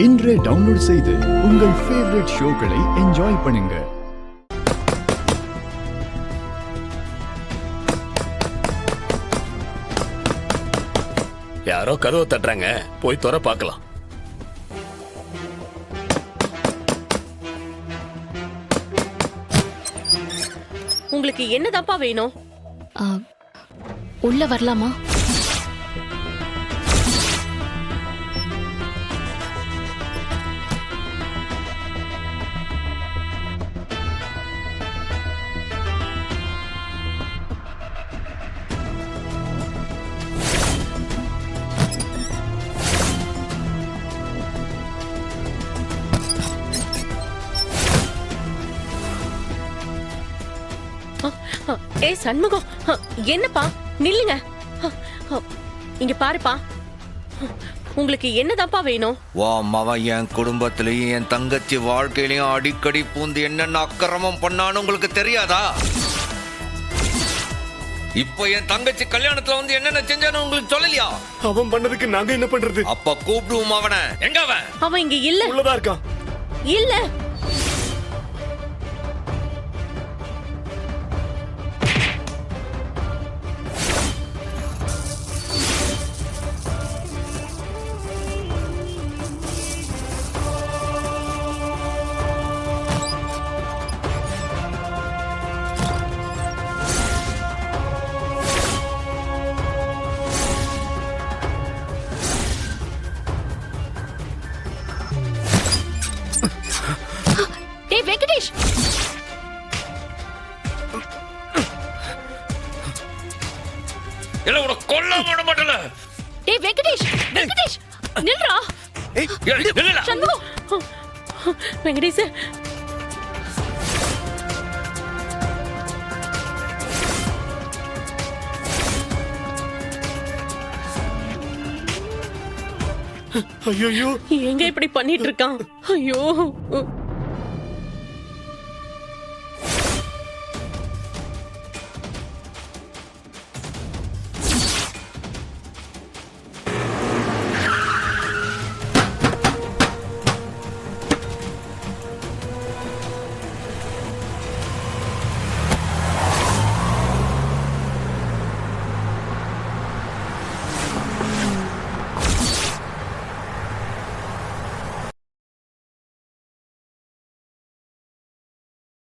இன்றே டவுன்லோட் செய்து உங்கள் ஃபேவரட் ஷோக்களை என்ஜாய் பண்ணுங்க. யாரோ கதவை தட்டுறாங்க, போய் தொற பார்க்கலாம். உங்களுக்கு என்னதாப்பா வேணும்? உள்ள வரலாமா? ஏ சண்முகம், என்னப்பா நில்லுங்க. இங்க பாருப்பா, உங்களுக்கு என்னதாப்பா வேணும்? வா மவன் என் குடும்பத்திலையும் என் தங்கச்சி வாழ்க்கையிலையும் அடிக்கடி பூந்து என்னென்ன அக்கிரமம் பண்ணான்னு உங்களுக்கு தெரியாதா? இப்போ என் தங்கச்சி கல்யாணத்துல வந்து என்னென்ன செஞ்சானு உங்களுக்கு சொல்லலையா? அவன் பண்ணதுக்கு நாங்க என்ன பண்றது? அப்ப கூப்பிடுவோம் அவனை. எங்க அவன்? அவன் இங்க இல்ல. உள்ளதா இருக்கான். இல்ல. வெங்கடேஷ், இல்ல உன கொல்ல விட மாட்டல. டேய் வெங்கடேஷ், வெங்கடேஷ் நில்றா. இல்ல சண்முகம், வெங்கடேஷ், ஐயோ, எங்க இப்படி பண்ணிட்டு இருக்கான்? ஐயோ.